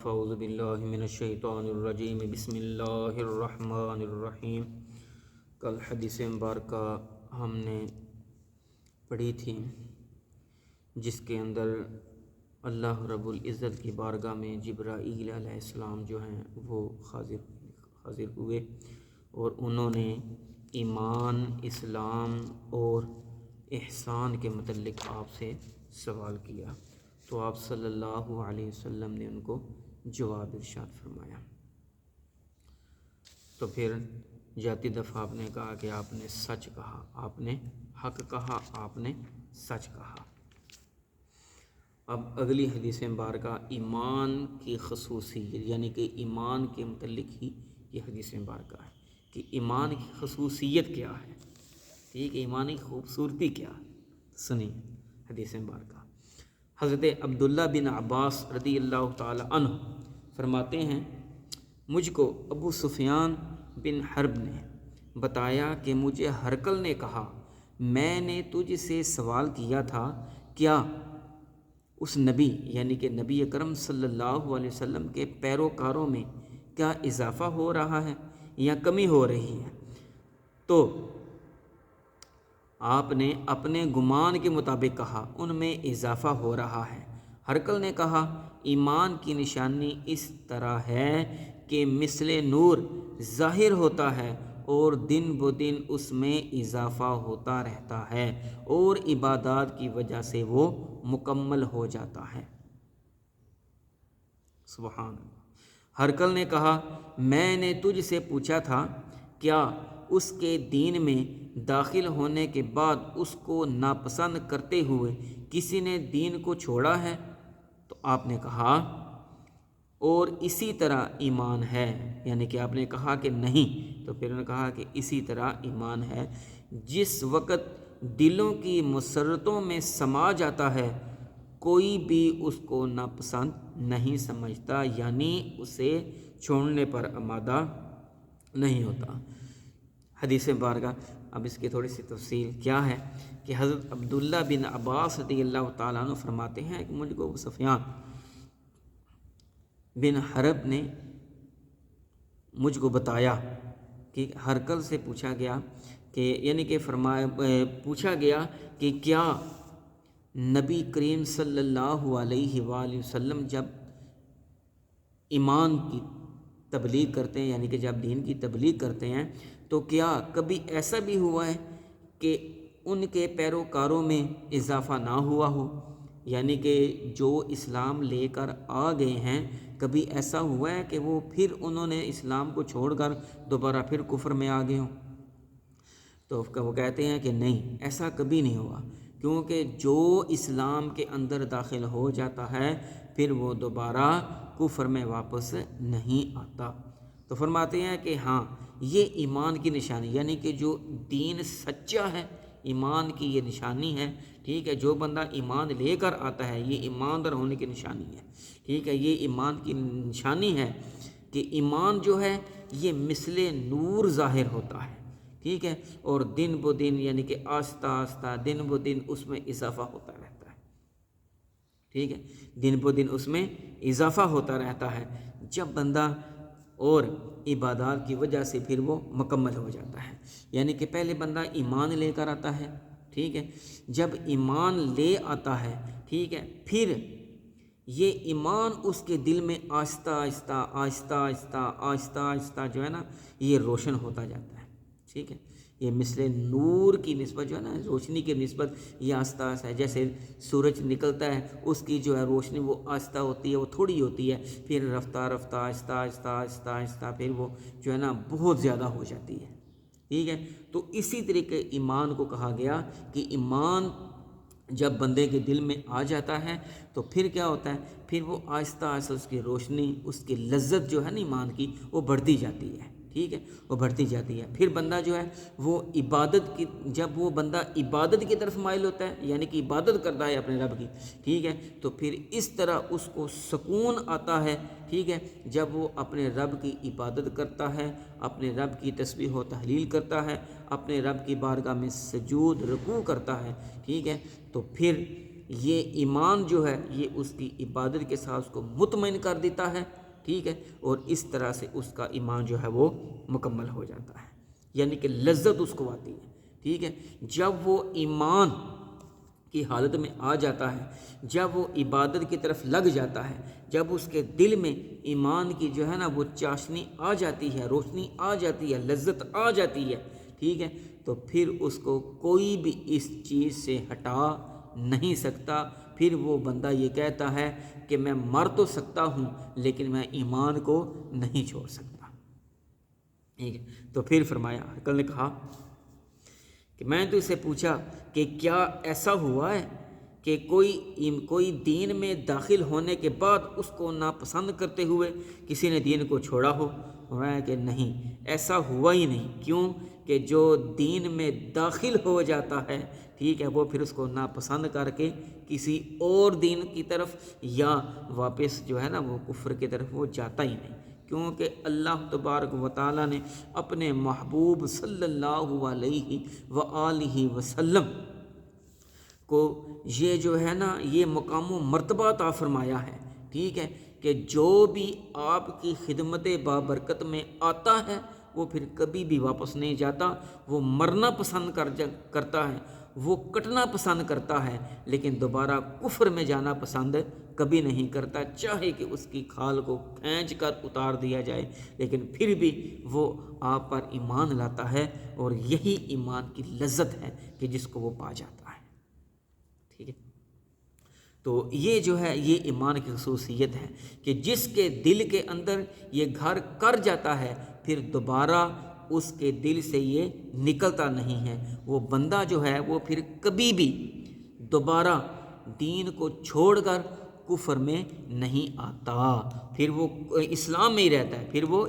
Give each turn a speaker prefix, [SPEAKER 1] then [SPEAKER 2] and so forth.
[SPEAKER 1] اعوذ باللہ من الشیطان الرجیم بسم اللہ الرحمن الرحیم۔ کل حدیث مبارکہ ہم نے پڑھی تھی جس کے اندر اللہ رب العزت کی بارگاہ میں جبرائیل علیہ السلام جو ہیں وہ حاضر ہوئے اور انہوں نے ایمان، اسلام اور احسان کے متعلق آپ سے سوال کیا، تو آپ صلی اللہ علیہ وسلم نے ان کو جواب ارشاد فرمایا۔ تو پھر جاتی دفعہ آپ نے کہا کہ آپ نے سچ کہا، آپ نے حق کہا، آپ نے سچ کہا۔ اب اگلی حدیث مبارکہ ایمان کی خصوصیت یعنی کہ ایمان کے متعلق ہی یہ حدیث مبارکہ ہے کہ ایمان کی خصوصیت کیا ہے، ٹھیک ہے، ایمانی خوبصورتی کیا ہے۔ سنیے حدیث مبارکہ۔ حضرت عبداللہ بن عباس رضی اللہ تعالی عنہ فرماتے ہیں، مجھ کو ابو سفیان بن حرب نے بتایا کہ مجھے ہرقل نے کہا، میں نے تجھ سے سوال کیا تھا، کیا اس نبی یعنی کہ نبی اکرم صلی اللہ علیہ وسلم کے پیروکاروں میں کیا اضافہ ہو رہا ہے یا کمی ہو رہی ہے؟ تو آپ نے اپنے گمان کے مطابق کہا، ان میں اضافہ ہو رہا ہے۔ ہرقل نے کہا، ایمان کی نشانی اس طرح ہے کہ مثل نور ظاہر ہوتا ہے اور دن بدن اس میں اضافہ ہوتا رہتا ہے اور عبادات کی وجہ سے وہ مکمل ہو جاتا ہے۔ سبحان اللہ۔ ہرقل نے کہا، میں نے تجھ سے پوچھا تھا، کیا اس کے دین میں داخل ہونے کے بعد اس کو ناپسند کرتے ہوئے کسی نے دین کو چھوڑا ہے؟ تو آپ نے کہا، اور اسی طرح ایمان ہے، یعنی کہ آپ نے کہا کہ نہیں، تو پھر انہوں نے کہا کہ اسی طرح ایمان ہے۔ جس وقت دلوں کی مسرتوں میں سما جاتا ہے کوئی بھی اس کو ناپسند نہیں سمجھتا، یعنی اسے چھوڑنے پر آمادہ نہیں ہوتا۔ حدیث مبارکہ اب اس کی تھوڑی سی تفصیل کیا ہے کہ حضرت عبداللہ بن عباس رضی اللہ تعالیٰ عنہ فرماتے ہیں کہ مجھ کو ابو سفیان بن حرب نے مجھ کو بتایا کہ ہرقل سے پوچھا گیا کہ یعنی کہ پوچھا گیا کہ کیا نبی کریم صلی اللہ علیہ وآلہ وسلم جب ایمان کی تبلیغ کرتے ہیں، یعنی کہ جب دین کی تبلیغ کرتے ہیں، تو کیا کبھی ایسا بھی ہوا ہے کہ ان کے پیروکاروں میں اضافہ نہ ہوا ہو؟ یعنی کہ جو اسلام لے کر آ گئے ہیں، کبھی ایسا ہوا ہے کہ وہ پھر انہوں نے اسلام کو چھوڑ کر دوبارہ پھر کفر میں آ گئے ہوں؟ تو وہ کہتے ہیں کہ نہیں، ایسا کبھی نہیں ہوا، کیونکہ جو اسلام کے اندر داخل ہو جاتا ہے پھر وہ دوبارہ کفر میں واپس نہیں آتا۔ تو فرماتے ہیں کہ ہاں، یہ ایمان کی نشانی، یعنی کہ جو دین سچا ہے، ایمان کی یہ نشانی ہے، ٹھیک ہے، جو بندہ ایمان لے کر آتا ہے یہ ایماندار ہونے کی نشانی ہے، ٹھیک ہے، یہ ایمان کی نشانی ہے کہ ایمان جو ہے یہ مثل نور ظاہر ہوتا ہے، ٹھیک ہے، اور دن بدن یعنی کہ آہستہ آہستہ دن بدن اس میں اضافہ ہوتا رہتا ہے، ٹھیک ہے، دن بدن اس میں اضافہ ہوتا رہتا ہے جب بندہ اور عبادات کی وجہ سے پھر وہ مکمل ہو جاتا ہے۔ یعنی کہ پہلے بندہ ایمان لے کر آتا ہے، ٹھیک ہے، جب ایمان لے آتا ہے، ٹھیک ہے، پھر یہ ایمان اس کے دل میں آہستہ آہستہ آہستہ آہستہ آہستہ آہستہ جو ہے نا یہ روشن ہوتا جاتا ہے، ٹھیک ہے، یہ مثل نور کی نسبت جو ہے نا، روشنی کی نسبت یہ آہستہ آہستہ ہے، جیسے سورج نکلتا ہے اس کی جو ہے روشنی وہ آہستہ ہوتی ہے، وہ تھوڑی ہوتی ہے، پھر رفتہ رفتہ آہستہ آہستہ آہستہ آہستہ پھر وہ جو ہے نا بہت زیادہ ہو جاتی ہے، ٹھیک ہے۔ تو اسی طریقے ایمان کو کہا گیا کہ ایمان جب بندے کے دل میں آ جاتا ہے تو پھر کیا ہوتا ہے، پھر وہ آہستہ آہستہ اس کی روشنی، اس کی لذت جو ہے نا ایمان کی وہ بڑھتی جاتی ہے، ٹھیک ہے، وہ بڑھتی جاتی ہے۔ پھر بندہ جو ہے وہ عبادت کی، جب وہ بندہ عبادت کی طرف مائل ہوتا ہے، یعنی کہ عبادت کرتا ہے اپنے رب کی، ٹھیک ہے، تو پھر اس طرح اس کو سکون آتا ہے، ٹھیک ہے، جب وہ اپنے رب کی عبادت کرتا ہے، اپنے رب کی تسبیح و تحلیل کرتا ہے، اپنے رب کی بارگاہ میں سجود رکوع کرتا ہے، ٹھیک ہے، تو پھر یہ ایمان جو ہے یہ اس کی عبادت کے ساتھ اس کو مطمئن کر دیتا ہے، ٹھیک ہے، اور اس طرح سے اس کا ایمان جو ہے وہ مکمل ہو جاتا ہے، یعنی کہ لذت اس کو آتی ہے، ٹھیک ہے۔ جب وہ ایمان کی حالت میں آ جاتا ہے، جب وہ عبادت کی طرف لگ جاتا ہے، جب اس کے دل میں ایمان کی جو ہے نا وہ چاشنی آ جاتی ہے، روشنی آ جاتی ہے، لذت آ جاتی ہے، ٹھیک ہے، تو پھر اس کو کوئی بھی اس چیز سے ہٹا نہیں سکتا۔ پھر وہ بندہ یہ کہتا ہے کہ میں مر تو سکتا ہوں لیکن میں ایمان کو نہیں چھوڑ سکتا، ٹھیک ہے۔ تو پھر فرمایا، کل نے کہا کہ میں تو اسے پوچھا کہ کیا ایسا ہوا ہے کہ کوئی دین میں داخل ہونے کے بعد اس کو ناپسند کرتے ہوئے کسی نے دین کو چھوڑا ہو؟ فرمایا کہ نہیں، ایسا ہوا ہی نہیں۔ کیوں؟ کہ جو دین میں داخل ہو جاتا ہے، ٹھیک ہے، وہ پھر اس کو ناپسند کر کے کسی اور دین کی طرف یا واپس جو ہے نا وہ کفر کی طرف وہ جاتا ہی نہیں، کیونکہ اللہ تبارک و تعالیٰ نے اپنے محبوب صلی اللہ علیہ وآلہ وسلم کو یہ جو ہے نا یہ مقام و مرتبہ عطا فرمایا ہے، ٹھیک ہے، کہ جو بھی آپ کی خدمت بابرکت میں آتا ہے وہ پھر کبھی بھی واپس نہیں جاتا۔ وہ مرنا پسند کرتا ہے، وہ کٹنا پسند کرتا ہے، لیکن دوبارہ کفر میں جانا پسند کبھی نہیں کرتا، چاہے کہ اس کی کھال کو کھینچ کر اتار دیا جائے، لیکن پھر بھی وہ آپ پر ایمان لاتا ہے، اور یہی ایمان کی لذت ہے کہ جس کو وہ پا جاتا ہے، ٹھیک ہے۔ تو یہ جو ہے یہ ایمان کی خصوصیت ہے کہ جس کے دل کے اندر یہ گھر کر جاتا ہے پھر دوبارہ اس کے دل سے یہ نکلتا نہیں ہے۔ وہ بندہ جو ہے وہ پھر کبھی بھی دوبارہ دین کو چھوڑ کر کفر میں نہیں آتا، پھر وہ اسلام میں ہی رہتا ہے، پھر وہ